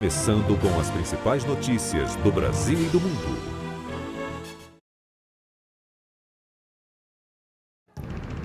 Começando com as principais notícias do Brasil e do mundo.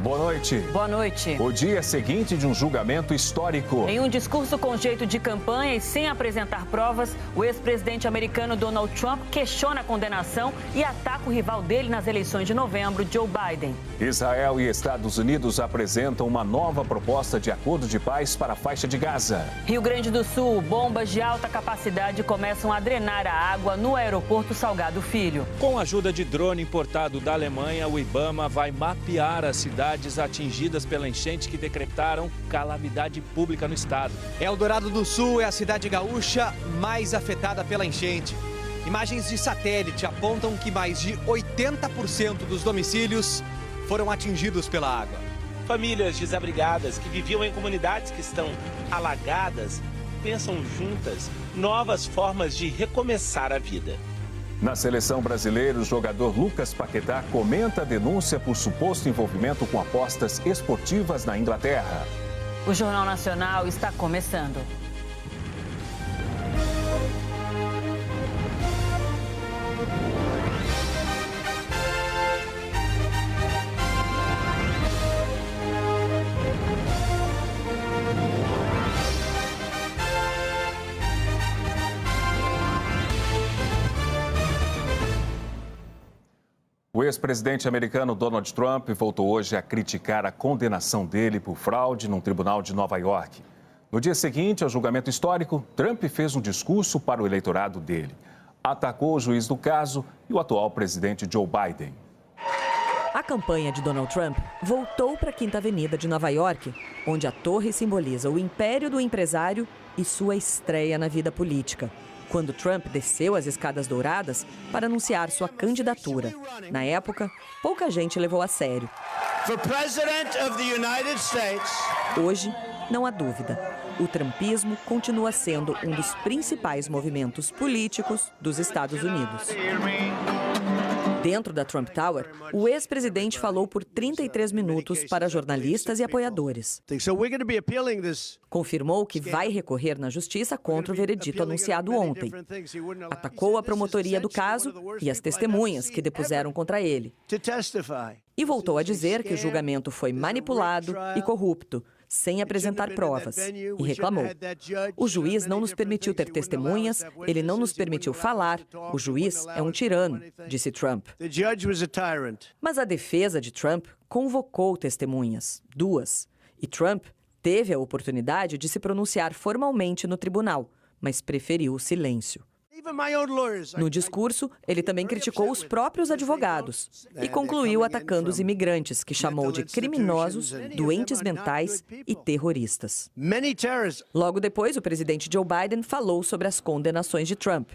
Boa noite. Boa noite. O dia seguinte de um julgamento histórico. Em um discurso com jeito de campanha e sem apresentar provas, o ex-presidente americano Donald Trump questiona a condenação e ataca o rival dele nas eleições de novembro, Joe Biden. Israel e Estados Unidos apresentam uma nova proposta de acordo de paz para a faixa de Gaza. Rio Grande do Sul, bombas de alta capacidade começam a drenar a água no aeroporto Salgado Filho. Com a ajuda de drone importado da Alemanha, o IBAMA vai mapear as cidades atingidas pela enchente que decretaram calamidade pública no estado. Eldorado do Sul é a cidade gaúcha mais afetada pela enchente. Imagens de satélite apontam que mais de 80% dos domicílios foram atingidos pela água. Famílias desabrigadas que viviam em comunidades que estão alagadas pensam juntas novas formas de recomeçar a vida. Na seleção brasileira, o jogador Lucas Paquetá comenta a denúncia por suposto envolvimento com apostas esportivas na Inglaterra. O Jornal Nacional está começando. O ex-presidente americano Donald Trump voltou hoje a criticar a condenação dele por fraude num tribunal de Nova York. No dia seguinte ao julgamento histórico, Trump fez um discurso para o eleitorado dele. Atacou o juiz do caso e o atual presidente Joe Biden. A campanha de Donald Trump voltou para a Quinta Avenida de Nova York, onde a torre simboliza o império do empresário e sua estreia na vida política, quando Trump desceu as escadas douradas para anunciar sua candidatura. Na época, pouca gente levou a sério. Hoje, não há dúvida, o trumpismo continua sendo um dos principais movimentos políticos dos Estados Unidos. Dentro da Trump Tower, o ex-presidente falou por 33 minutos para jornalistas e apoiadores. Confirmou que vai recorrer na justiça contra o veredito anunciado ontem. Atacou a promotoria do caso e as testemunhas que depuseram contra ele. E voltou a dizer que o julgamento foi manipulado e corrupto, sem apresentar provas, e reclamou. O juiz não nos permitiu ter testemunhas, ele não nos permitiu falar, o juiz é um tirano, disse Trump. Mas a defesa de Trump convocou testemunhas, 2, e Trump teve a oportunidade de se pronunciar formalmente no tribunal, mas preferiu o silêncio. No discurso, ele também criticou os próprios advogados e concluiu atacando os imigrantes, que chamou de criminosos, doentes mentais e terroristas. Logo depois, o presidente Joe Biden falou sobre as condenações de Trump.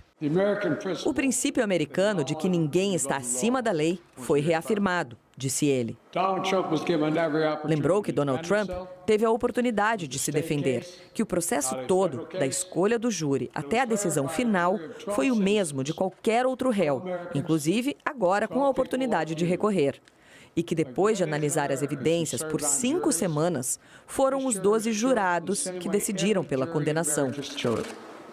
O princípio americano de que ninguém está acima da lei foi reafirmado, disse ele. Lembrou que Donald Trump teve a oportunidade de se defender, que o processo todo, da escolha do júri até a decisão final, foi o mesmo de qualquer outro réu, inclusive agora com a oportunidade de recorrer. E que depois de analisar as evidências por 5 semanas, foram os 12 jurados que decidiram pela condenação.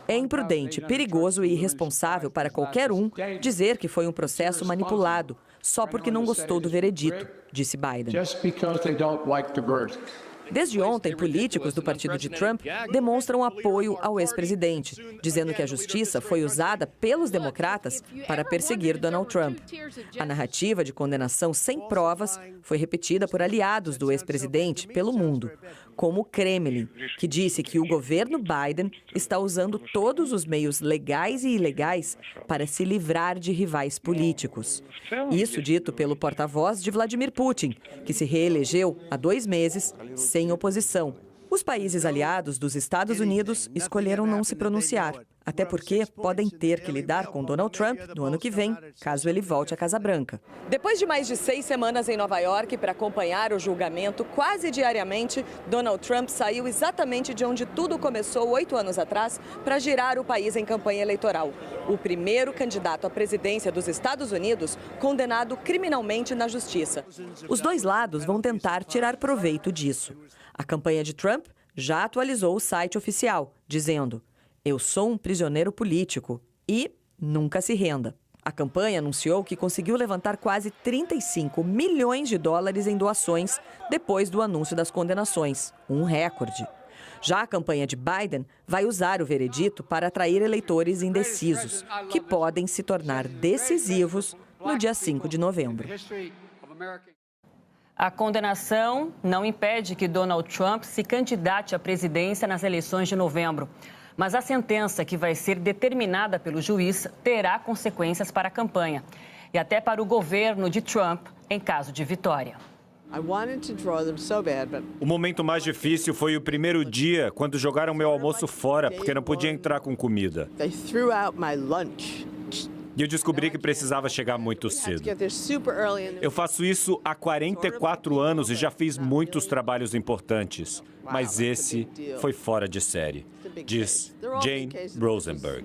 É imprudente, perigoso e irresponsável para qualquer um dizer que foi um processo manipulado, só porque não gostou do veredito, disse Biden. Desde ontem, políticos do partido de Trump demonstram apoio ao ex-presidente, dizendo que a justiça foi usada pelos democratas para perseguir Donald Trump. A narrativa de condenação sem provas foi repetida por aliados do ex-presidente pelo mundo, como o Kremlin, que disse que o governo Biden está usando todos os meios legais e ilegais para se livrar de rivais políticos. Isso dito pelo porta-voz de Vladimir Putin, que se reelegeu há 2 meses, sem oposição. Os países aliados dos Estados Unidos escolheram não se pronunciar, até porque podem ter que lidar com Donald Trump no ano que vem, caso ele volte à Casa Branca. Depois de mais de 6 semanas em Nova York para acompanhar o julgamento quase diariamente, Donald Trump saiu exatamente de onde tudo começou 8 anos atrás para girar o país em campanha eleitoral. O primeiro candidato à presidência dos Estados Unidos condenado criminalmente na justiça. Os 2 lados vão tentar tirar proveito disso. A campanha de Trump já atualizou o site oficial, dizendo: "Eu sou um prisioneiro político" e "nunca se renda". A campanha anunciou que conseguiu levantar quase 35 milhões de dólares em doações depois do anúncio das condenações, um recorde. Já a campanha de Biden vai usar o veredito para atrair eleitores indecisos, que podem se tornar decisivos no dia 5 de novembro. A condenação não impede que Donald Trump se candidate à presidência nas eleições de novembro. Mas a sentença que vai ser determinada pelo juiz terá consequências para a campanha e até para o governo de Trump em caso de vitória. O momento mais difícil foi o primeiro dia, quando jogaram meu almoço fora, porque não podia entrar com comida. E eu descobri que precisava chegar muito cedo. Eu faço isso há 44 anos e já fiz muitos trabalhos importantes, mas esse foi fora de série, diz Jane Rosenberg.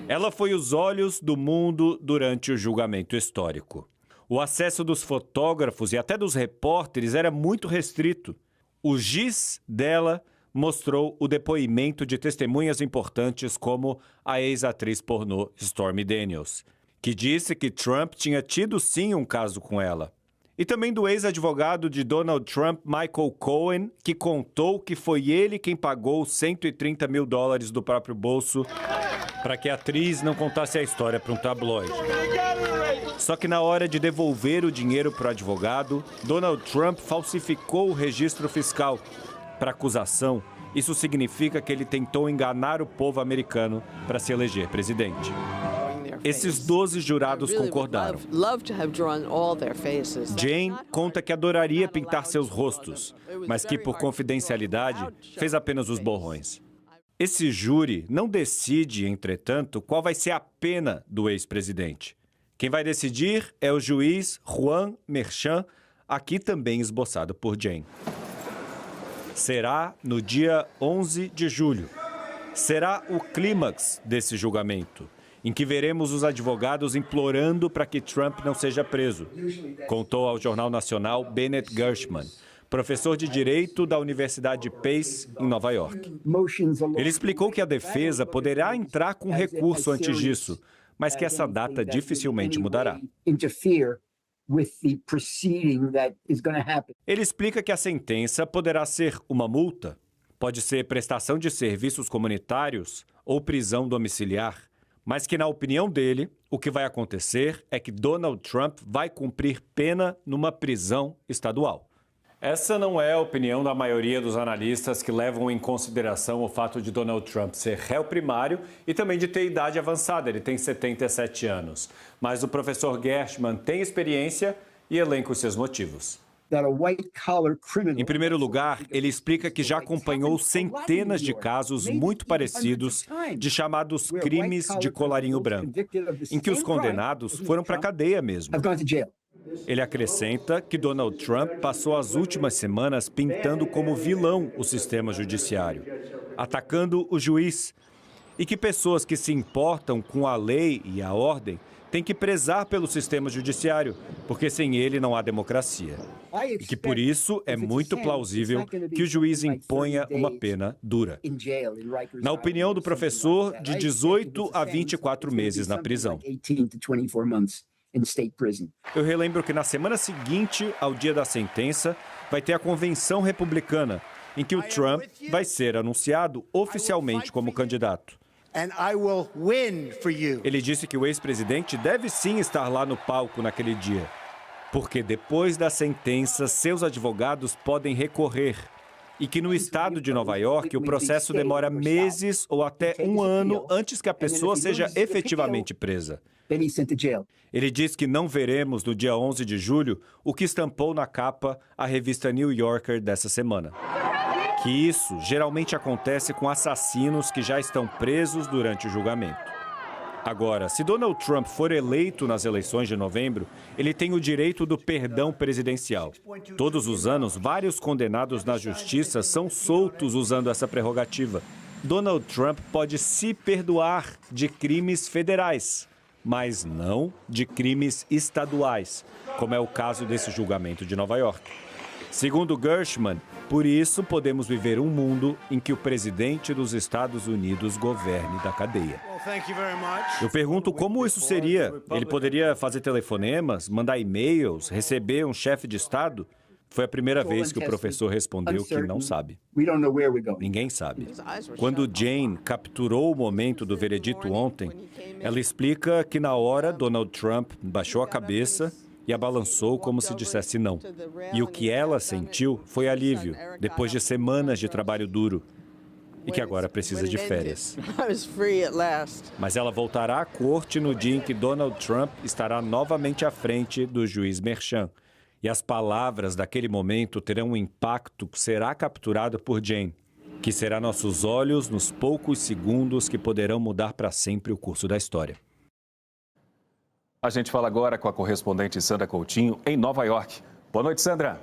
Ela foi os olhos do mundo durante o julgamento histórico. O acesso dos fotógrafos e até dos repórteres era muito restrito. O giz dela mostrou o depoimento de testemunhas importantes como a ex-atriz pornô Stormy Daniels, que disse que Trump tinha tido sim um caso com ela. E também do ex-advogado de Donald Trump, Michael Cohen, que contou que foi ele quem pagou $130 mil do próprio bolso para que a atriz não contasse a história para um tabloide. Só que na hora de devolver o dinheiro para o advogado, Donald Trump falsificou o registro fiscal. Para a acusação, isso significa que ele tentou enganar o povo americano para se eleger presidente. Esses 12 jurados concordaram. Jane conta que adoraria pintar seus rostos, mas que, por confidencialidade, fez apenas os borrões. Esse júri não decide, entretanto, qual vai ser a pena do ex-presidente. Quem vai decidir é o juiz Juan Merchan, aqui também esboçado por Jane. Será no dia 11 de julho. Será o clímax desse julgamento, em que veremos os advogados implorando para que Trump não seja preso, contou ao Jornal Nacional Bennett Gershman, professor de Direito da Universidade Pace, em Nova York. Ele explicou que a defesa poderá entrar com recurso antes disso, mas que essa data dificilmente mudará. Ele explica que a sentença poderá ser uma multa, pode ser prestação de serviços comunitários ou prisão domiciliar, mas que, na opinião dele, o que vai acontecer é que Donald Trump vai cumprir pena numa prisão estadual. Essa não é a opinião da maioria dos analistas que levam em consideração o fato de Donald Trump ser réu primário e também de ter idade avançada, ele tem 77 anos. Mas o professor Gershman tem experiência e elenca os seus motivos. Em primeiro lugar, ele explica que já acompanhou centenas de casos muito parecidos de chamados crimes de colarinho branco, em que os condenados foram para a cadeia mesmo. Ele acrescenta que Donald Trump passou as últimas semanas pintando como vilão o sistema judiciário, atacando o juiz, e que pessoas que se importam com a lei e a ordem têm que prezar pelo sistema judiciário, porque sem ele não há democracia. E que por isso é muito plausível que o juiz imponha uma pena dura. Na opinião do professor, de 18 a 24 meses na prisão. Eu relembro que na semana seguinte ao dia da sentença, vai ter a convenção republicana, em que o Trump vai ser anunciado oficialmente como candidato. Ele disse que o ex-presidente deve sim estar lá no palco naquele dia, porque depois da sentença, seus advogados podem recorrer, e que no estado de Nova York o processo demora meses ou até um ano antes que a pessoa seja efetivamente presa. Ele diz que não veremos no dia 11 de julho o que estampou na capa a revista New Yorker dessa semana. Que isso geralmente acontece com assassinos que já estão presos durante o julgamento. Agora, se Donald Trump for eleito nas eleições de novembro, ele tem o direito do perdão presidencial. Todos os anos, vários condenados na justiça são soltos usando essa prerrogativa. Donald Trump pode se perdoar de crimes federais, mas não de crimes estaduais, como é o caso desse julgamento de Nova York. Segundo Gershman, por isso podemos viver um mundo em que o presidente dos Estados Unidos governe da cadeia. Eu pergunto como isso seria. Ele poderia fazer telefonemas, mandar e-mails, receber um chefe de Estado? Foi a primeira vez que o professor respondeu que não sabe. Ninguém sabe. Quando Jane capturou o momento do veredito ontem, ela explica que na hora Donald Trump baixou a cabeça e a balançou como se dissesse não. E o que ela sentiu foi alívio, depois de semanas de trabalho duro, e que agora precisa de férias. Mas ela voltará à corte no dia em que Donald Trump estará novamente à frente do juiz Merchan. E as palavras daquele momento terão um impacto que será capturado por Jane, que será nossos olhos nos poucos segundos que poderão mudar para sempre o curso da história. A gente fala agora com a correspondente Sandra Coutinho, em Nova York. Boa noite, Sandra.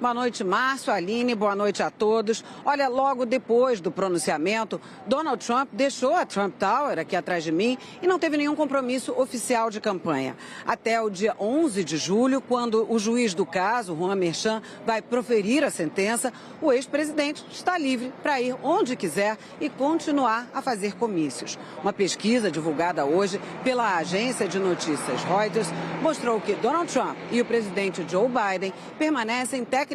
Boa noite, Márcio, Aline, boa noite a todos. Olha, logo depois do pronunciamento, Donald Trump deixou a Trump Tower aqui atrás de mim e não teve nenhum compromisso oficial de campanha. Até o dia 11 de julho, quando o juiz do caso, Juan Merchan, vai proferir a sentença, o ex-presidente está livre para ir onde quiser e continuar a fazer comícios. Uma pesquisa divulgada hoje pela agência de notícias Reuters mostrou que Donald Trump e o presidente Joe Biden permanecem tecnicamente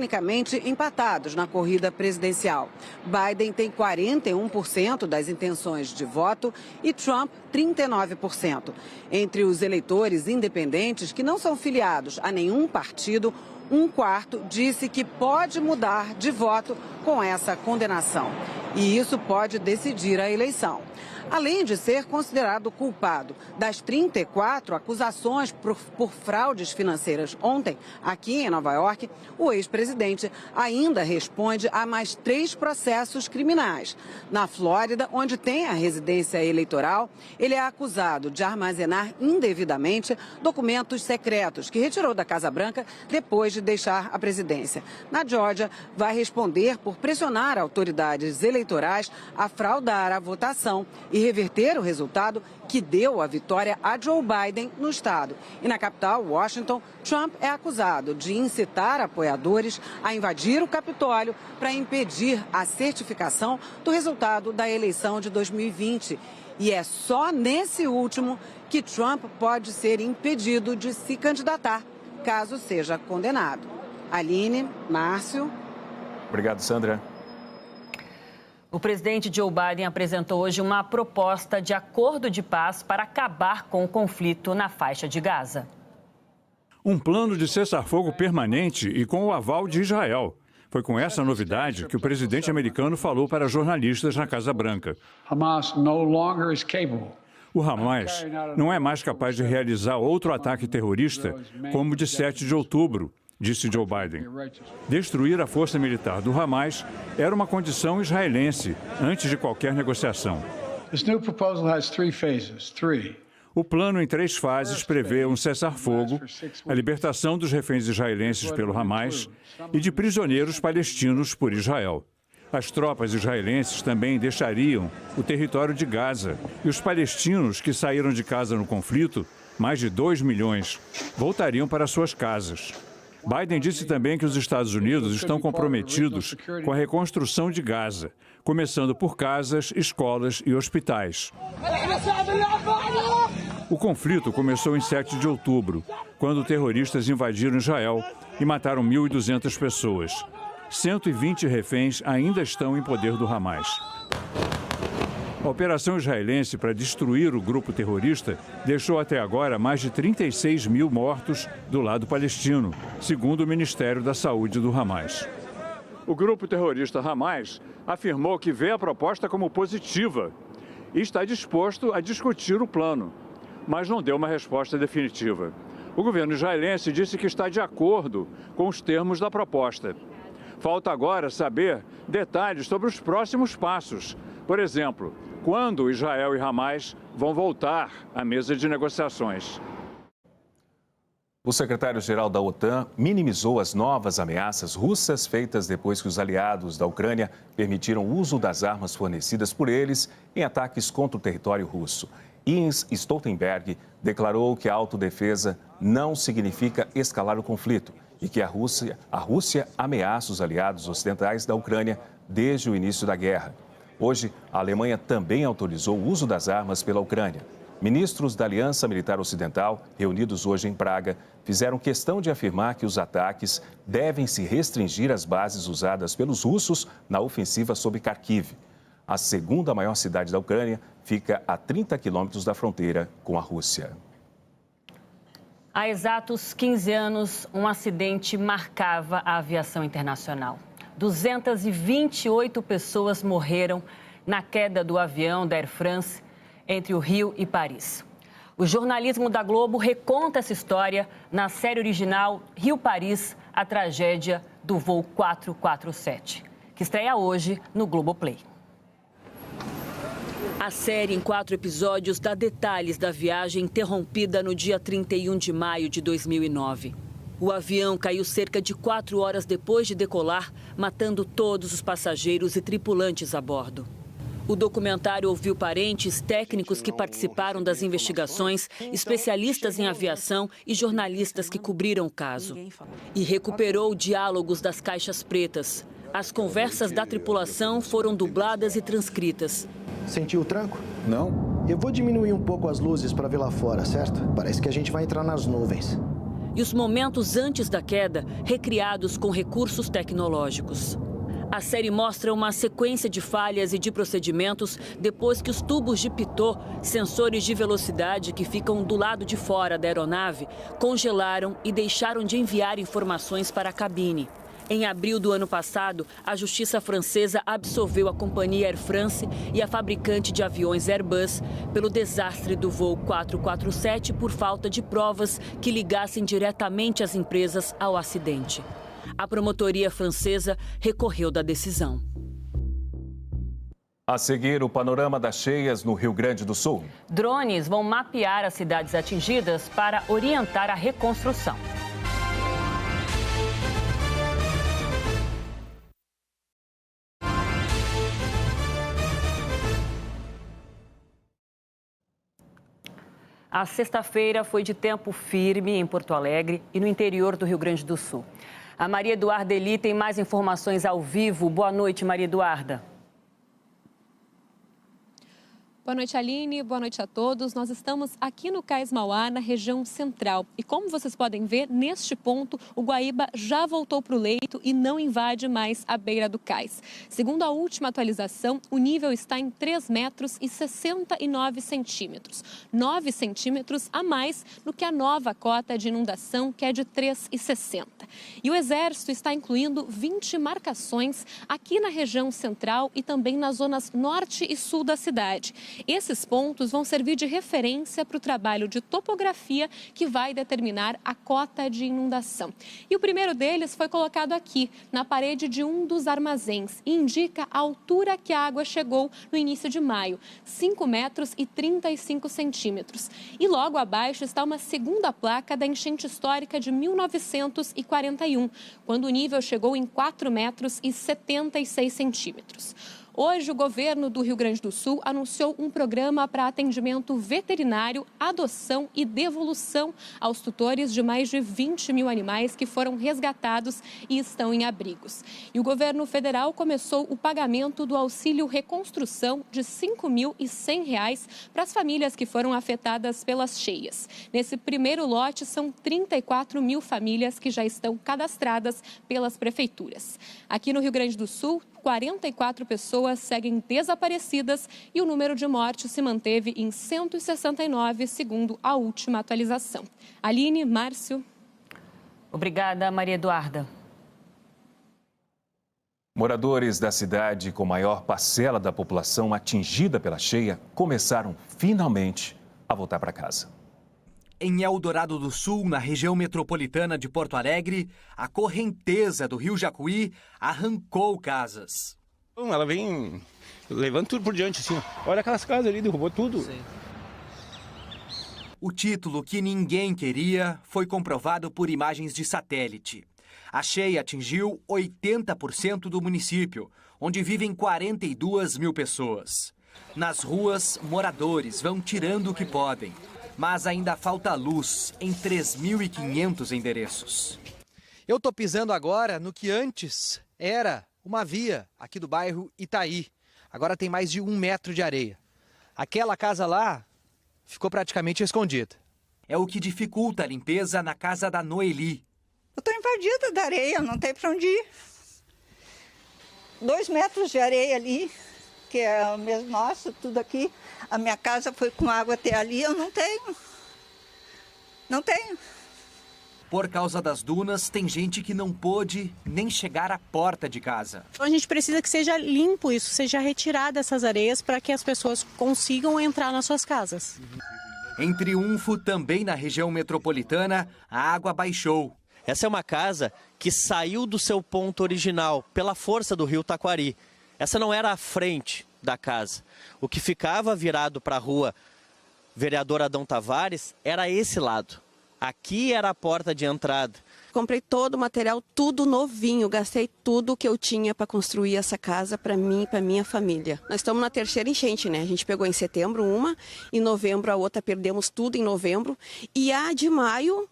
empatados na corrida presidencial. Biden tem 41% das intenções de voto e Trump 39%. Entre os eleitores independentes que não são filiados a nenhum partido, um quarto disse que pode mudar de voto com essa condenação. E isso pode decidir a eleição. Além de ser considerado culpado das 34 acusações por fraudes financeiras ontem, aqui em Nova York, o ex-presidente ainda responde a mais 3 processos criminais. Na Flórida, onde tem a residência eleitoral, ele é acusado de armazenar indevidamente documentos secretos que retirou da Casa Branca depois de deixar a presidência. Na Geórgia, vai responder por pressionar autoridades eleitorais a fraudar a votação e reverter o resultado que deu a vitória a Joe Biden no estado. E na capital, Washington, Trump é acusado de incitar apoiadores a invadir o Capitólio para impedir a certificação do resultado da eleição de 2020. E é só nesse último que Trump pode ser impedido de se candidatar, caso seja condenado. Aline, Márcio. Obrigado, Sandra. O presidente Joe Biden apresentou hoje uma proposta de acordo de paz para acabar com o conflito na faixa de Gaza. Um plano de cessar-fogo permanente e com o aval de Israel. Foi com essa novidade que o presidente americano falou para jornalistas na Casa Branca. O Hamas não é mais capaz de realizar outro ataque terrorista como o de 7 de outubro, disse Joe Biden. Destruir a força militar do Hamas era uma condição israelense antes de qualquer negociação. O plano em 3 fases prevê um cessar-fogo, a libertação dos reféns israelenses pelo Hamas e de prisioneiros palestinos por Israel. As tropas israelenses também deixariam o território de Gaza e os palestinos que saíram de casa no conflito, mais de 2 milhões, voltariam para suas casas. Biden disse também que os Estados Unidos estão comprometidos com a reconstrução de Gaza, começando por casas, escolas e hospitais. O conflito começou em 7 de outubro, quando terroristas invadiram Israel e mataram 1.200 pessoas. 120 reféns ainda estão em poder do Hamas. A operação israelense para destruir o grupo terrorista deixou até agora mais de 36 mil mortos do lado palestino, segundo o Ministério da Saúde do Hamas. O grupo terrorista Hamas afirmou que vê a proposta como positiva e está disposto a discutir o plano, mas não deu uma resposta definitiva. O governo israelense disse que está de acordo com os termos da proposta. Falta agora saber detalhes sobre os próximos passos. Por exemplo, quando Israel e Hamas vão voltar à mesa de negociações. O secretário-geral da OTAN minimizou as novas ameaças russas feitas depois que os aliados da Ucrânia permitiram o uso das armas fornecidas por eles em ataques contra o território russo. Jens Stoltenberg declarou que a autodefesa não significa escalar o conflito e que a Rússia ameaça os aliados ocidentais da Ucrânia desde o início da guerra. Hoje, a Alemanha também autorizou o uso das armas pela Ucrânia. Ministros da Aliança Militar Ocidental, reunidos hoje em Praga, fizeram questão de afirmar que os ataques devem se restringir às bases usadas pelos russos na ofensiva sobre Kharkiv. A segunda maior cidade da Ucrânia fica a 30 quilômetros da fronteira com a Rússia. Há exatos 15 anos, um acidente marcava a aviação internacional. 228 pessoas morreram na queda do avião da Air France entre o Rio e Paris. O jornalismo da Globo reconta essa história na série original Rio-Paris, a tragédia do voo 447, que estreia hoje no Globoplay. A série, em 4 episódios, dá detalhes da viagem interrompida no dia 31 de maio de 2009. O avião caiu cerca de 4 horas depois de decolar, matando todos os passageiros e tripulantes a bordo. O documentário ouviu parentes, técnicos que participaram das investigações, especialistas em aviação e jornalistas que cobriram o caso. E recuperou diálogos das caixas pretas. As conversas da tripulação foram dubladas e transcritas. Sentiu o tranco? Não. Eu vou diminuir um pouco as luzes para ver lá fora, certo? Parece que a gente vai entrar nas nuvens. E os momentos antes da queda, recriados com recursos tecnológicos. A série mostra uma sequência de falhas e de procedimentos depois que os tubos de pitot, sensores de velocidade que ficam do lado de fora da aeronave, congelaram e deixaram de enviar informações para a cabine. Em abril do ano passado, a justiça francesa absolveu a companhia Air France e a fabricante de aviões Airbus pelo desastre do voo 447 por falta de provas que ligassem diretamente as empresas ao acidente. A promotoria francesa recorreu da decisão. A seguir, o panorama das cheias no Rio Grande do Sul. Drones vão mapear as cidades atingidas para orientar a reconstrução. A sexta-feira foi de tempo firme em Porto Alegre e no interior do Rio Grande do Sul. A Maria Eduarda Eli tem mais informações ao vivo. Boa noite, Maria Eduarda. Boa noite, Aline. Boa noite a todos. Nós estamos aqui no Cais Mauá, na região central. E como vocês podem ver, neste ponto, o Guaíba já voltou para o leito e não invade mais a beira do cais. Segundo a última atualização, o nível está em 3 metros e 69 centímetros. 9 centímetros a mais do que a nova cota de inundação, que é de 3,60. E o Exército está incluindo 20 marcações aqui na região central e também nas zonas norte e sul da cidade. Esses pontos vão servir de referência para o trabalho de topografia que vai determinar a cota de inundação. E o primeiro deles foi colocado aqui, na parede de um dos armazéns, e indica a altura que a água chegou no início de maio, 5 metros e 35 centímetros. E logo abaixo está uma segunda placa da enchente histórica de 1941, quando o nível chegou em 4 metros e 76 centímetros. Hoje, o governo do Rio Grande do Sul anunciou um programa para atendimento veterinário, adoção e devolução aos tutores de mais de 20 mil animais que foram resgatados e estão em abrigos. E o governo federal começou o pagamento do auxílio reconstrução de R$ 5.100 para as famílias que foram afetadas pelas cheias. Nesse primeiro lote, são 34 mil famílias que já estão cadastradas pelas prefeituras. Aqui no Rio Grande do Sul, 44 pessoas seguem desaparecidas e o número de mortes se manteve em 169, segundo a última atualização. Aline, Márcio. Obrigada, Maria Eduarda. Moradores da cidade com maior parcela da população atingida pela cheia começaram finalmente a voltar para casa. Em Eldorado do Sul, na região metropolitana de Porto Alegre, a correnteza do rio Jacuí arrancou casas. Ela vem levando tudo por diante, assim. Olha aquelas casas ali, derrubou tudo. Sim. O título que ninguém queria foi comprovado por imagens de satélite. A cheia atingiu 80% do município, onde vivem 42 mil pessoas. Nas ruas, moradores vão tirando o que podem, mas ainda falta luz em 3.500 endereços. Eu tô pisando agora no que antes era uma via aqui do bairro Itaí. Agora tem mais de 1 metro de areia. Aquela casa lá ficou praticamente escondida. É o que dificulta a limpeza na casa da Noeli. Eu tô invadida da areia, não tem para onde ir. 2 metros de areia ali, que é o mesmo nosso, tudo aqui. A minha casa foi com água até ali, eu não tenho. Não tenho. Por causa das dunas, tem gente que não pôde nem chegar à porta de casa. A gente precisa que seja limpo isso, seja retirada essas areias para que as pessoas consigam entrar nas suas casas. Em Triunfo, também na região metropolitana, a água baixou. Essa é uma casa que saiu do seu ponto original pela força do rio Taquari. Essa não era a frente da casa. O que ficava virado para a rua Vereador Adão Tavares era esse lado. Aqui era a porta de entrada. Comprei todo o material, tudo novinho, gastei tudo que eu tinha para construir essa casa para mim e para minha família. Nós estamos na 3ª enchente, né? A gente pegou em setembro uma, em novembro a outra, perdemos tudo em novembro. E a de maio,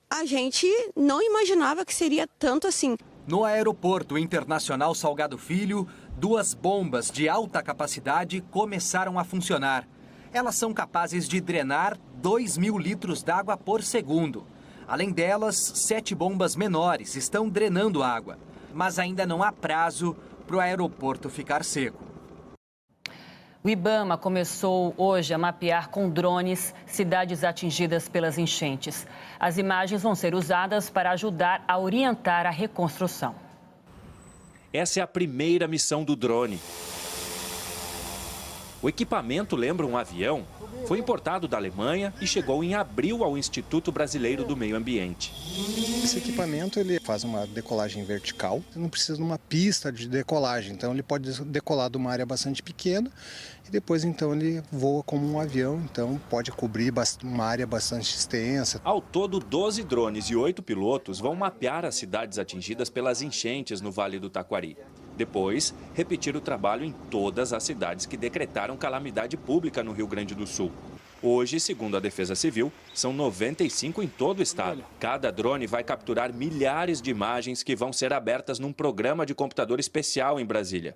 a gente não imaginava que seria tanto assim. No Aeroporto Internacional Salgado Filho, 2 bombas de alta capacidade começaram a funcionar. Elas são capazes de drenar 2.000 litros d'água por segundo. Além delas, 7 bombas menores estão drenando água. Mas ainda não há prazo para o aeroporto ficar seco. O IBAMA começou hoje a mapear com drones cidades atingidas pelas enchentes. As imagens vão ser usadas para ajudar a orientar a reconstrução. Essa é a primeira missão do drone. O equipamento lembra um avião, foi importado da Alemanha e chegou em abril ao Instituto Brasileiro do Meio Ambiente. Esse equipamento ele faz uma decolagem vertical, não precisa de uma pista de decolagem, então ele pode decolar de uma área bastante pequena e depois então ele voa como um avião, então pode cobrir uma área bastante extensa. Ao todo, 12 drones e 8 pilotos vão mapear as cidades atingidas pelas enchentes no Vale do Taquari. Depois, repetir o trabalho em todas as cidades que decretaram calamidade pública no Rio Grande do Sul. Hoje, segundo a Defesa Civil, são 95 em todo o estado. Cada drone vai capturar milhares de imagens que vão ser abertas num programa de computador especial em Brasília.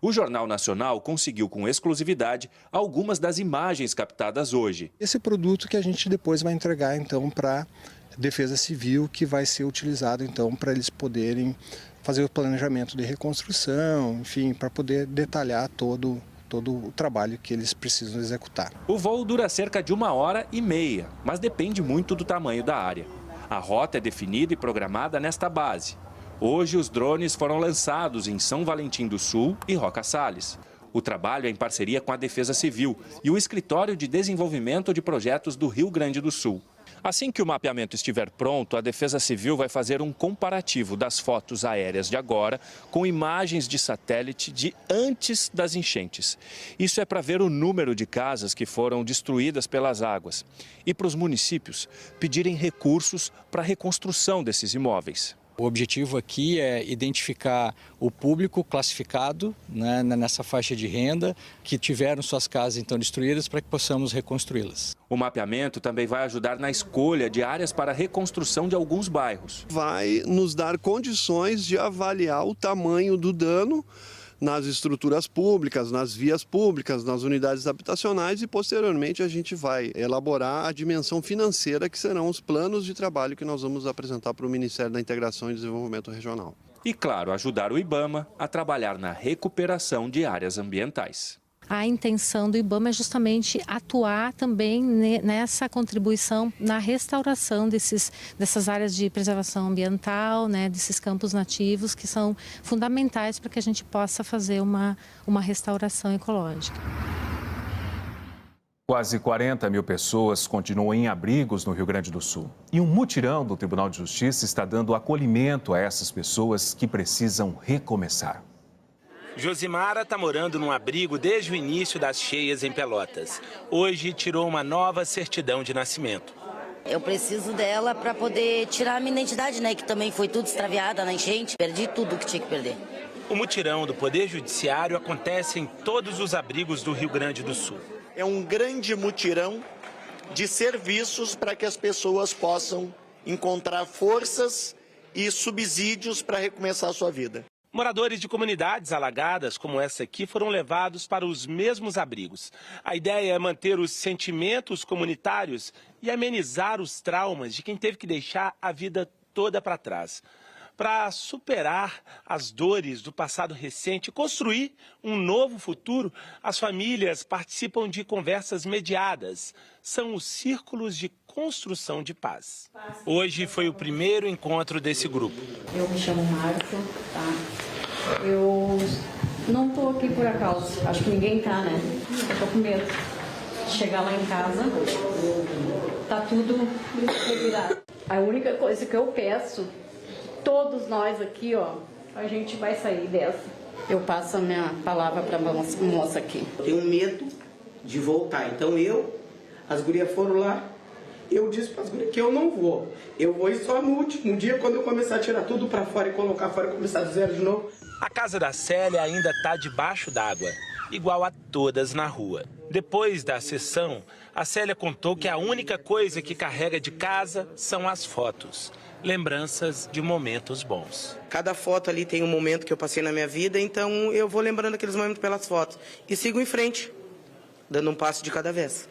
O Jornal Nacional conseguiu com exclusividade algumas das imagens captadas hoje. Esse produto que a gente depois vai entregar então para a Defesa Civil, que vai ser utilizado então para eles poderem fazer o planejamento de reconstrução, enfim, para poder detalhar todo o trabalho que eles precisam executar. O voo dura cerca de 1h30, mas depende muito do tamanho da área. A rota é definida e programada nesta base. Hoje, os drones foram lançados em São Valentim do Sul e Roca Salles. O trabalho é em parceria com a Defesa Civil e o Escritório de Desenvolvimento de Projetos do Rio Grande do Sul. Assim que o mapeamento estiver pronto, a Defesa Civil vai fazer um comparativo das fotos aéreas de agora com imagens de satélite de antes das enchentes. Isso é para ver o número de casas que foram destruídas pelas águas e para os municípios pedirem recursos para a reconstrução desses imóveis. O objetivo aqui é identificar o público classificado, né, nessa faixa de renda que tiveram suas casas então destruídas para que possamos reconstruí-las. O mapeamento também vai ajudar na escolha de áreas para a reconstrução de alguns bairros. Vai nos dar condições de avaliar o tamanho do dano nas estruturas públicas, nas vias públicas, nas unidades habitacionais e, posteriormente, a gente vai elaborar a dimensão financeira, que serão os planos de trabalho que nós vamos apresentar para o Ministério da Integração e Desenvolvimento Regional. E, claro, ajudar o IBAMA a trabalhar na recuperação de áreas ambientais. A intenção do IBAMA é justamente atuar também nessa contribuição na restauração dessas áreas de preservação ambiental, né, desses campos nativos que são fundamentais para que a gente possa fazer uma restauração ecológica. Quase 40 mil pessoas continuam em abrigos no Rio Grande do Sul. E um mutirão do Tribunal de Justiça está dando acolhimento a essas pessoas que precisam recomeçar. Josimara está morando num abrigo desde o início das cheias em Pelotas. Hoje tirou uma nova certidão de nascimento. Eu preciso dela para poder tirar a minha identidade, né? Que também foi tudo extraviada na enchente. Perdi tudo que tinha que perder. O mutirão do Poder Judiciário acontece em todos os abrigos do Rio Grande do Sul. É um grande mutirão de serviços para que as pessoas possam encontrar forças e subsídios para recomeçar a sua vida. Moradores de comunidades alagadas, como essa aqui, foram levados para os mesmos abrigos. A ideia é manter os sentimentos comunitários e amenizar os traumas de quem teve que deixar a vida toda para trás. Para superar as dores do passado recente e construir um novo futuro, as famílias participam de conversas mediadas. São os círculos de construção de paz. Hoje foi o primeiro encontro desse grupo. Eu me chamo Marco, tá? Eu não estou aqui por acaso, acho que ninguém está, né? Eu estou com medo de chegar lá em casa, tá tudo revirado. A única coisa que eu peço, todos nós aqui, ó, a gente vai sair dessa. Eu passo a minha palavra para a moça aqui. Tenho medo de voltar, então as gurias foram lá, eu disse para as gurias que eu não vou. Eu vou ir só no último dia, quando eu começar a tirar tudo para fora e colocar fora e começar do zero de novo. A casa da Célia ainda está debaixo d'água, igual a todas na rua. Depois da sessão, a Célia contou que a única coisa que carrega de casa são as fotos. Lembranças de momentos bons. Cada foto ali tem um momento que eu passei na minha vida, então eu vou lembrando aqueles momentos pelas fotos. E sigo em frente, dando um passo de cada vez.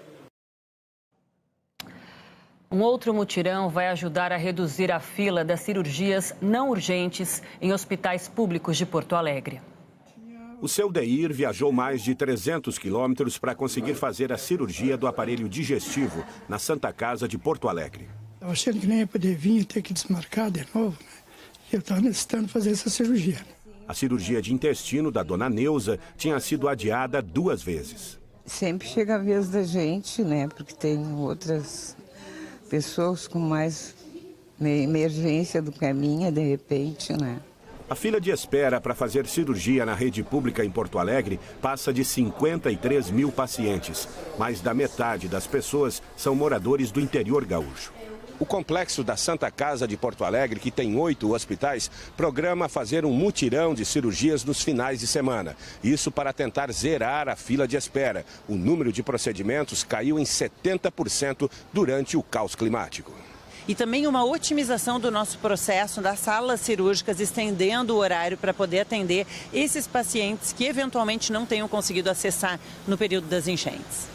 Um outro mutirão vai ajudar a reduzir a fila das cirurgias não urgentes em hospitais públicos de Porto Alegre. O seu Deir viajou mais de 300 quilômetros para conseguir fazer a cirurgia do aparelho digestivo na Santa Casa de Porto Alegre. Estava achando que nem ia poder vir, ter que desmarcar de novo, né? Eu estava necessitando fazer essa cirurgia. A cirurgia de intestino da dona Neuza tinha sido adiada 2 vezes. Sempre chega a vez da gente, né? Porque tem outras pessoas com mais emergência do que a minha, de repente, né? A fila de espera para fazer cirurgia na rede pública em Porto Alegre passa de 53 mil pacientes. Mais da metade das pessoas são moradores do interior gaúcho. O complexo da Santa Casa de Porto Alegre, que tem 8 hospitais, programa fazer um mutirão de cirurgias nos finais de semana. Isso para tentar zerar a fila de espera. O número de procedimentos caiu em 70% durante o caos climático. E também uma otimização do nosso processo das salas cirúrgicas, estendendo o horário para poder atender esses pacientes que eventualmente não tenham conseguido acessar no período das enchentes.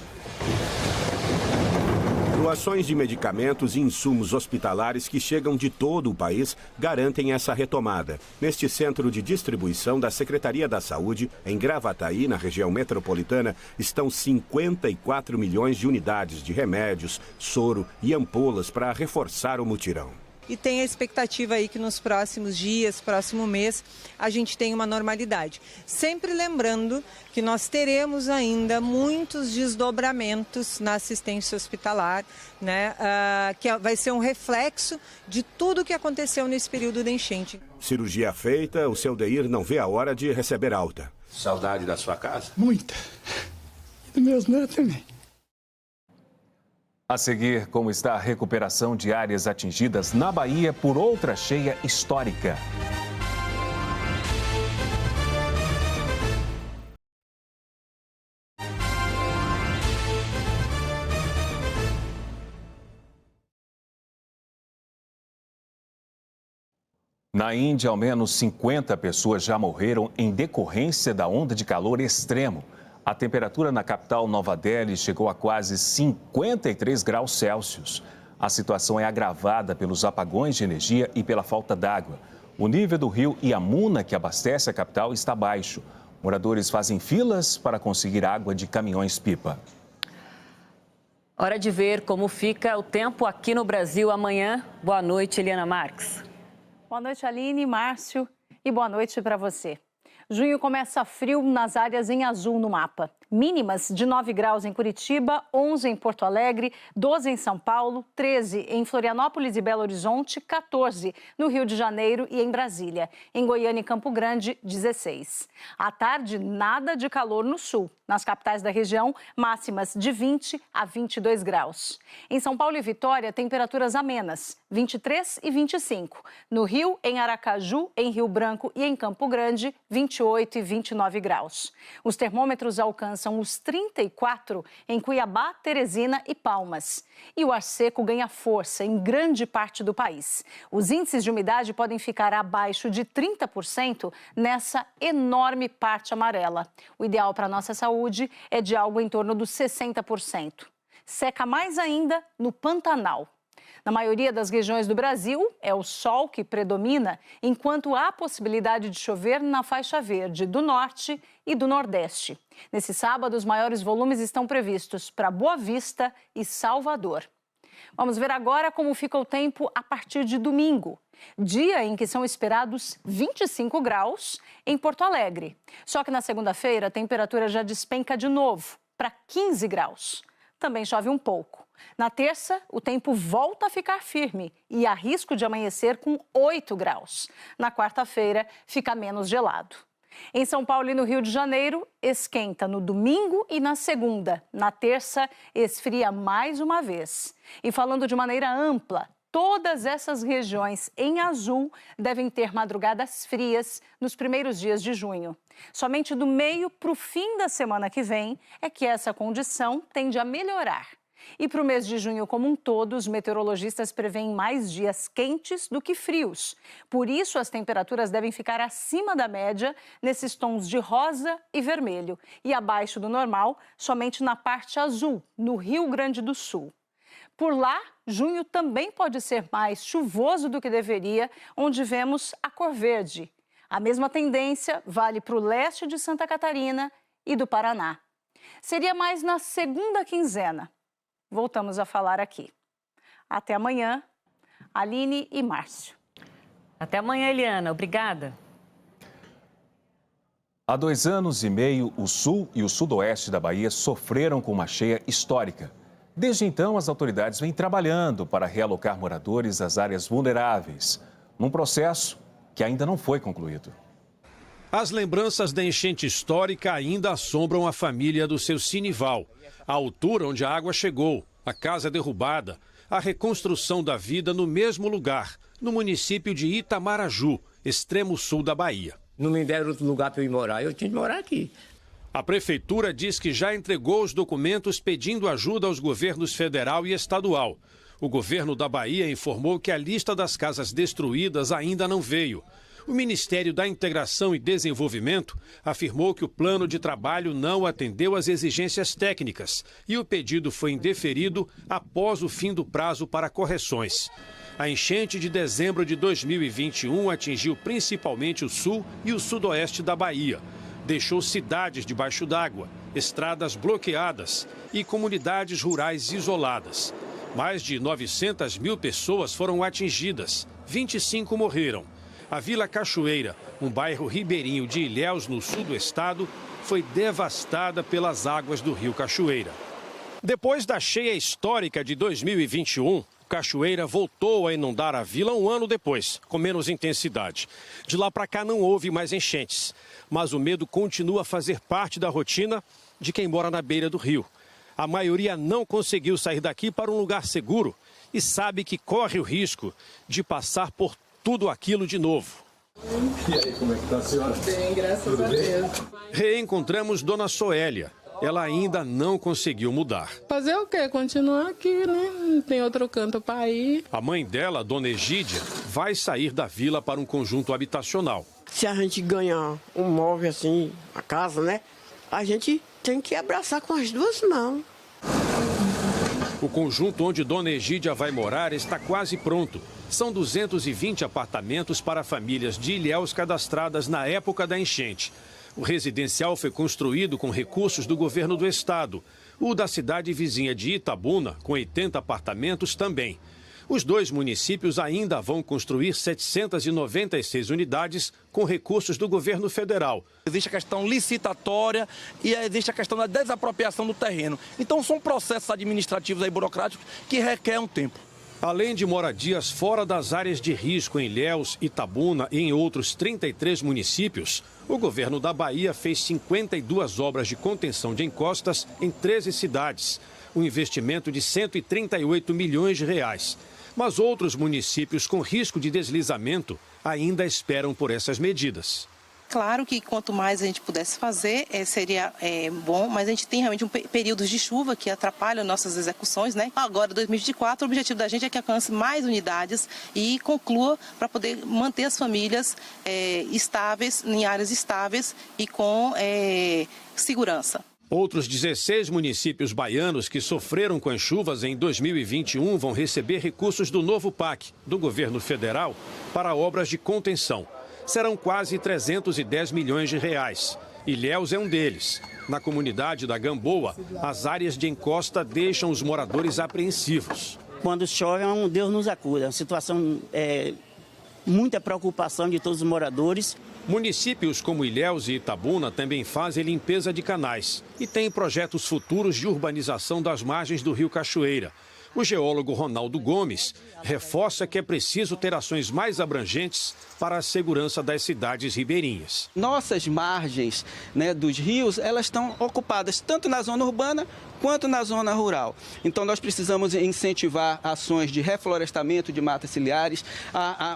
Doações de medicamentos e insumos hospitalares que chegam de todo o país garantem essa retomada. Neste centro de distribuição da Secretaria da Saúde, em Gravataí, na região metropolitana, estão 54 milhões de unidades de remédios, soro e ampolas para reforçar o mutirão. E tem a expectativa aí que nos próximos dias, próximo mês, a gente tenha uma normalidade. Sempre lembrando que nós teremos ainda muitos desdobramentos na assistência hospitalar, né? Que vai ser um reflexo de tudo que aconteceu nesse período da enchente. Cirurgia feita, o seu Deir não vê a hora de receber alta. Saudade da sua casa? Muita. E dos meus netos também. A seguir, como está a recuperação de áreas atingidas na Bahia por outra cheia histórica. Na Índia, ao menos 50 pessoas já morreram em decorrência da onda de calor extremo. A temperatura na capital Nova Delhi chegou a quase 53 graus Celsius. A situação é agravada pelos apagões de energia e pela falta d'água. O nível do rio Yamuna, que abastece a capital, está baixo. Moradores fazem filas para conseguir água de caminhões-pipa. Hora de ver como fica o tempo aqui no Brasil amanhã. Boa noite, Eliana Marques. Boa noite, Aline, Márcio, e boa noite para você. Junho começa frio nas áreas em azul no mapa. Mínimas de 9 graus em Curitiba, 11 em Porto Alegre, 12 em São Paulo, 13 em Florianópolis e Belo Horizonte, 14 no Rio de Janeiro e em Brasília. Em Goiânia e Campo Grande, 16. À tarde, nada de calor no sul. Nas capitais da região, máximas de 20 a 22 graus. Em São Paulo e Vitória, temperaturas amenas, 23 e 25. No Rio, em Aracaju, em Rio Branco e em Campo Grande, 28 e 29 graus. Os termômetros alcançam os 34 em Cuiabá, Teresina e Palmas. E o ar seco ganha força em grande parte do país. Os índices de umidade podem ficar abaixo de 30% nessa enorme parte amarela. O ideal para a nossa saúde é de algo em torno dos 60%. Seca mais ainda no Pantanal. Na maioria das regiões do Brasil, é o sol que predomina, enquanto há possibilidade de chover na faixa verde do norte e do nordeste. Nesse sábado, os maiores volumes estão previstos para Boa Vista e Salvador. Vamos ver agora como fica o tempo a partir de domingo, dia em que são esperados 25 graus em Porto Alegre. Só que na segunda-feira a temperatura já despenca de novo para 15 graus. Também chove um pouco. Na terça, o tempo volta a ficar firme e há risco de amanhecer com 8 graus. Na quarta-feira, fica menos gelado. Em São Paulo e no Rio de Janeiro, esquenta no domingo e na segunda. Na terça, esfria mais uma vez. E falando de maneira ampla, todas essas regiões em azul devem ter madrugadas frias nos primeiros dias de junho. Somente do meio para o fim da semana que vem é que essa condição tende a melhorar. E para o mês de junho como um todo, os meteorologistas preveem mais dias quentes do que frios. Por isso, as temperaturas devem ficar acima da média nesses tons de rosa e vermelho e abaixo do normal somente na parte azul, no Rio Grande do Sul. Por lá, junho também pode ser mais chuvoso do que deveria, onde vemos a cor verde. A mesma tendência vale para o leste de Santa Catarina e do Paraná. Seria mais na segunda quinzena. Voltamos a falar aqui. Até amanhã, Aline e Márcio. Até amanhã, Eliana. Obrigada. Há 2 anos e meio, o sul e o sudoeste da Bahia sofreram com uma cheia histórica. Desde então, as autoridades vêm trabalhando para realocar moradores às áreas vulneráveis, num processo que ainda não foi concluído. As lembranças da enchente histórica ainda assombram a família do seu Sinival. A altura onde a água chegou, a casa derrubada, a reconstrução da vida no mesmo lugar, no município de Itamaraju, extremo sul da Bahia. Não me deram outro lugar para eu ir morar, eu tinha de morar aqui. A prefeitura diz que já entregou os documentos pedindo ajuda aos governos federal e estadual. O governo da Bahia informou que a lista das casas destruídas ainda não veio. O Ministério da Integração e Desenvolvimento afirmou que o plano de trabalho não atendeu às exigências técnicas e o pedido foi indeferido após o fim do prazo para correções. A enchente de dezembro de 2021 atingiu principalmente o sul e o sudoeste da Bahia. Deixou cidades debaixo d'água, estradas bloqueadas e comunidades rurais isoladas. Mais de 900 mil pessoas foram atingidas, 25 morreram. A Vila Cachoeira, um bairro ribeirinho de Ilhéus, no sul do estado, foi devastada pelas águas do rio Cachoeira. Depois da cheia histórica de 2021, Cachoeira voltou a inundar a vila um ano depois, com menos intensidade. De lá para cá não houve mais enchentes, mas o medo continua a fazer parte da rotina de quem mora na beira do rio. A maioria não conseguiu sair daqui para um lugar seguro e sabe que corre o risco de passar por tudo aquilo de novo. E aí, como é que tá a senhora? Bem, graças a Deus. Reencontramos Dona Soélia. Ela ainda não conseguiu mudar. Fazer o quê? Continuar aqui, né? Não tem outro canto para ir. A mãe dela, Dona Egídia, vai sair da vila para um conjunto habitacional. Se a gente ganhar um móvel assim, a casa, né? A gente tem que abraçar com as duas mãos. O conjunto onde Dona Egídia vai morar está quase pronto. São 220 apartamentos para famílias de Ilhéus cadastradas na época da enchente. O residencial foi construído com recursos do governo do estado. O da cidade vizinha de Itabuna, com 80 apartamentos, também. Os 2 municípios ainda vão construir 796 unidades com recursos do governo federal. Existe a questão licitatória e existe a questão da desapropriação do terreno. Então são processos administrativos e burocráticos que requerem um tempo. Além de moradias fora das áreas de risco em Ilhéus, Itabuna e em outros 33 municípios, o governo da Bahia fez 52 obras de contenção de encostas em 13 cidades, um investimento de 138 milhões de reais. Mas outros municípios com risco de deslizamento ainda esperam por essas medidas. Claro que quanto mais a gente pudesse fazer, seria bom, mas a gente tem realmente períodos de chuva que atrapalham nossas execuções, né? Agora, 2024, o objetivo da gente é que alcance mais unidades e conclua para poder manter as famílias estáveis, em áreas estáveis e com segurança. Outros 16 municípios baianos que sofreram com as chuvas em 2021 vão receber recursos do novo PAC, do governo federal, para obras de contenção. Serão quase 310 milhões de reais. Ilhéus é um deles. Na comunidade da Gamboa, as áreas de encosta deixam os moradores apreensivos. Quando chove, Deus nos acuda. A situação muita preocupação de todos os moradores. Municípios como Ilhéus e Itabuna também fazem limpeza de canais e têm projetos futuros de urbanização das margens do rio Cachoeira. O geólogo Ronaldo Gomes reforça que é preciso ter ações mais abrangentes para a segurança das cidades ribeirinhas. Nossas margens, dos rios, elas estão ocupadas tanto na zona urbana quanto na zona rural. Então nós precisamos incentivar ações de reflorestamento de matas ciliares,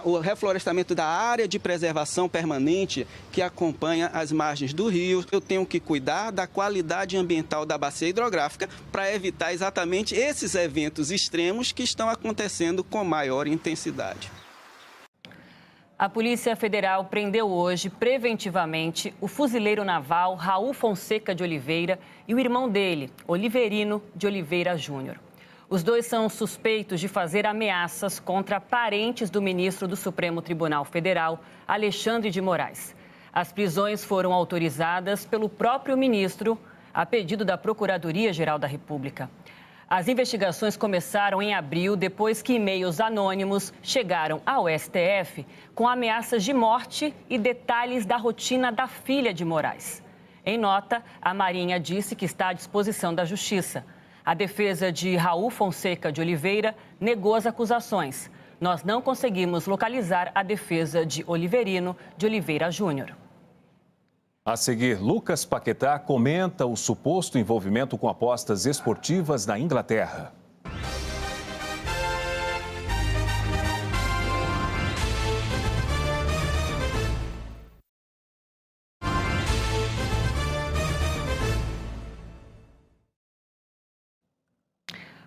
o reflorestamento da área de preservação permanente que acompanha as margens do rio. Eu tenho que cuidar da qualidade ambiental da bacia hidrográfica para evitar exatamente esses eventos extremos que estão acontecendo com maior intensidade. A Polícia Federal prendeu hoje, preventivamente, o fuzileiro naval Raul Fonseca de Oliveira e o irmão dele, Oliverino de Oliveira Júnior. Os 2 são suspeitos de fazer ameaças contra parentes do ministro do Supremo Tribunal Federal, Alexandre de Moraes. As prisões foram autorizadas pelo próprio ministro, a pedido da Procuradoria-Geral da República. As investigações começaram em abril, depois que e-mails anônimos chegaram ao STF com ameaças de morte e detalhes da rotina da filha de Moraes. Em nota, a Marinha disse que está à disposição da Justiça. A defesa de Raul Fonseca de Oliveira negou as acusações. Nós não conseguimos localizar a defesa de Oliverino de Oliveira Júnior. A seguir, Lucas Paquetá comenta o suposto envolvimento com apostas esportivas na Inglaterra.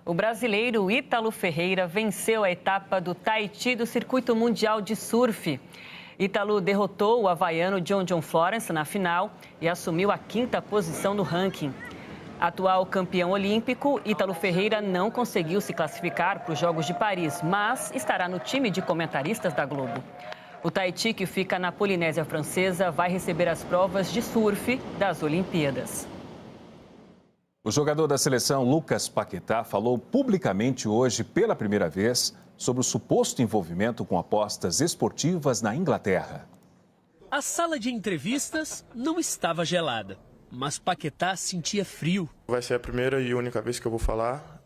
O brasileiro Ítalo Ferreira venceu a etapa do Tahiti do Circuito Mundial de Surf. Ítalo derrotou o havaiano John Florence na final e assumiu a 5ª posição no ranking. Atual campeão olímpico, Ítalo Ferreira não conseguiu se classificar para os Jogos de Paris, mas estará no time de comentaristas da Globo. O Tahiti, que fica na Polinésia Francesa, vai receber as provas de surf das Olimpíadas. O jogador da seleção Lucas Paquetá falou publicamente hoje, pela primeira vez, sobre o suposto envolvimento com apostas esportivas na Inglaterra. A sala de entrevistas não estava gelada, mas Paquetá sentia frio. Vai ser a primeira e única vez que eu vou falar.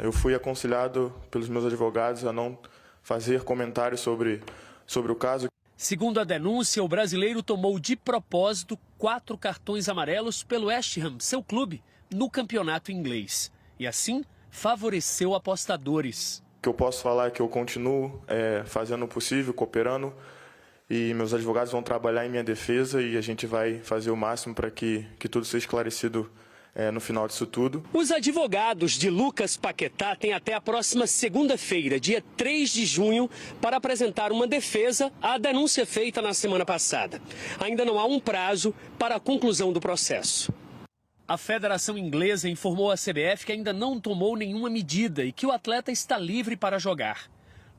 Eu fui aconselhado pelos meus advogados a não fazer comentários sobre o caso. Segundo a denúncia, o brasileiro tomou de propósito 4 cartões amarelos pelo West Ham, seu clube, no campeonato inglês. E assim, favoreceu apostadores. O que eu posso falar é que eu continuo fazendo o possível, cooperando, e meus advogados vão trabalhar em minha defesa e a gente vai fazer o máximo para que tudo seja esclarecido no final disso tudo. Os advogados de Lucas Paquetá têm até a próxima segunda-feira, dia 3 de junho, para apresentar uma defesa à denúncia feita na semana passada. Ainda não há um prazo para a conclusão do processo. A Federação Inglesa informou à CBF que ainda não tomou nenhuma medida e que o atleta está livre para jogar.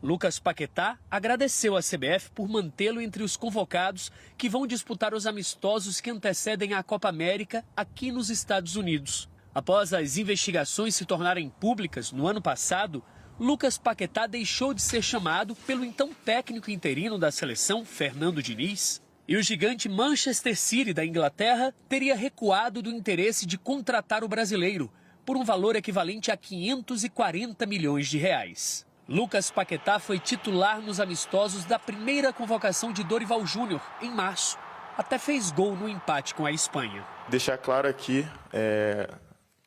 Lucas Paquetá agradeceu à CBF por mantê-lo entre os convocados que vão disputar os amistosos que antecedem a Copa América aqui nos Estados Unidos. Após as investigações se tornarem públicas no ano passado, Lucas Paquetá deixou de ser chamado pelo então técnico interino da seleção, Fernando Diniz. E o gigante Manchester City da Inglaterra teria recuado do interesse de contratar o brasileiro por um valor equivalente a 540 milhões de reais. Lucas Paquetá foi titular nos amistosos da primeira convocação de Dorival Júnior, em março. Até fez gol no empate com a Espanha. Deixar claro aqui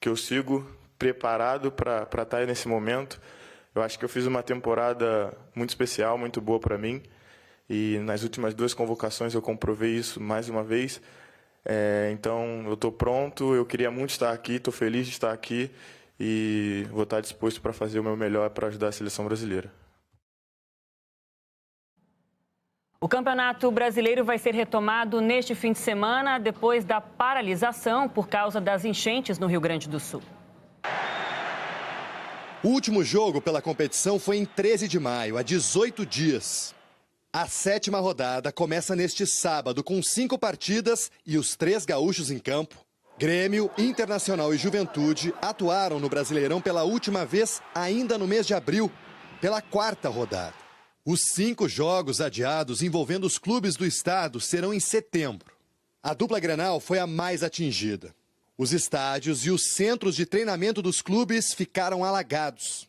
que eu sigo preparado para estar aí nesse momento. Eu acho que eu fiz uma temporada muito especial, muito boa para mim. E nas últimas 2 convocações eu comprovei isso mais uma vez. Então eu estou pronto, eu queria muito estar aqui, estou feliz de estar aqui e vou estar disposto para fazer o meu melhor para ajudar a seleção brasileira. O Campeonato Brasileiro vai ser retomado neste fim de semana, depois da paralisação por causa das enchentes no Rio Grande do Sul. O último jogo pela competição foi em 13 de maio, há 18 dias. A 7ª rodada começa neste sábado, com 5 partidas e os 3 gaúchos em campo. Grêmio, Internacional e Juventude atuaram no Brasileirão pela última vez ainda no mês de abril, pela 4ª rodada. Os 5 jogos adiados envolvendo os clubes do estado serão em setembro. A dupla Grenal foi a mais atingida. Os estádios e os centros de treinamento dos clubes ficaram alagados.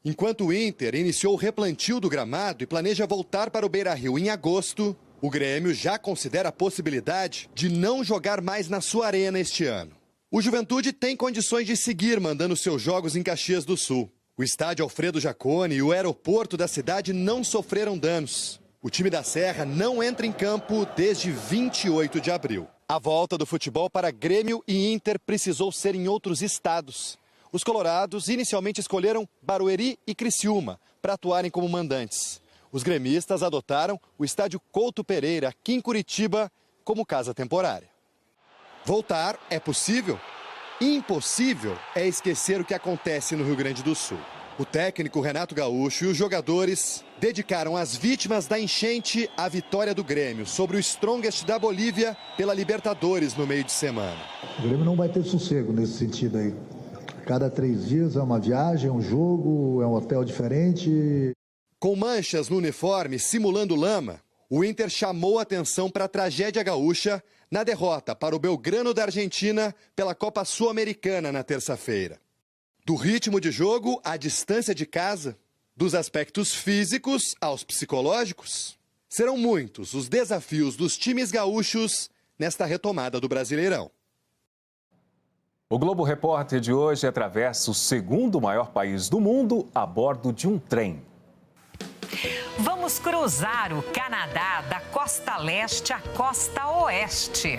Enquanto o Inter iniciou o replantio do gramado e planeja voltar para o Beira-Rio em agosto, o Grêmio já considera a possibilidade de não jogar mais na sua arena este ano. O Juventude tem condições de seguir mandando seus jogos em Caxias do Sul. O estádio Alfredo Jaconi e o aeroporto da cidade não sofreram danos. O time da Serra não entra em campo desde 28 de abril. A volta do futebol para Grêmio e Inter precisou ser em outros estados. Os colorados inicialmente escolheram Barueri e Criciúma para atuarem como mandantes. Os gremistas adotaram o estádio Couto Pereira, aqui em Curitiba, como casa temporária. Voltar é possível? Impossível é esquecer o que acontece no Rio Grande do Sul. O técnico Renato Gaúcho e os jogadores dedicaram as vítimas da enchente à vitória do Grêmio sobre o Strongest da Bolívia pela Libertadores no meio de semana. O Grêmio não vai ter sossego nesse sentido aí. Cada 3 dias é uma viagem, é um jogo, é um hotel diferente. Com manchas no uniforme simulando lama, o Inter chamou atenção para a tragédia gaúcha na derrota para o Belgrano da Argentina pela Copa Sul-Americana na terça-feira. Do ritmo de jogo à distância de casa, dos aspectos físicos aos psicológicos, serão muitos os desafios dos times gaúchos nesta retomada do Brasileirão. O Globo Repórter de hoje atravessa o 2º maior país do mundo a bordo de um trem. Vamos cruzar o Canadá da costa leste à costa oeste.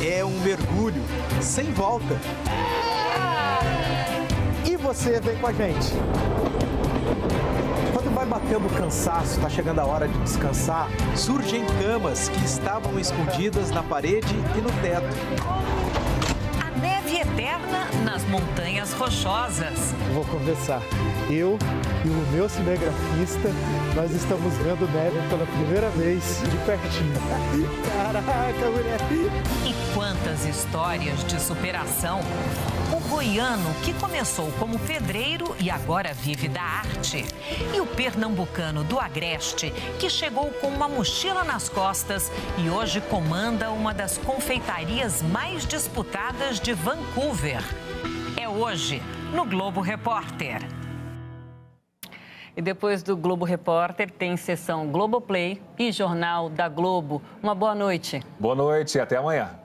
É um mergulho sem volta. E você vem com a gente. Quando vai batendo o cansaço, está chegando a hora de descansar, surgem camas que estavam escondidas na parede e no teto. A neve eterna nas montanhas rochosas. Vou confessar, eu e o meu cinegrafista, nós estamos vendo neve pela primeira vez de pertinho. Caraca, mulher! E quantas histórias de superação. O goiano que começou como pedreiro e agora vive da arte. E o pernambucano do Agreste, que chegou com uma mochila nas costas e hoje comanda uma das confeitarias mais disputadas de Vancouver. É hoje, no Globo Repórter. E depois do Globo Repórter, tem sessão Globoplay e Jornal da Globo. Uma boa noite. Boa noite e até amanhã.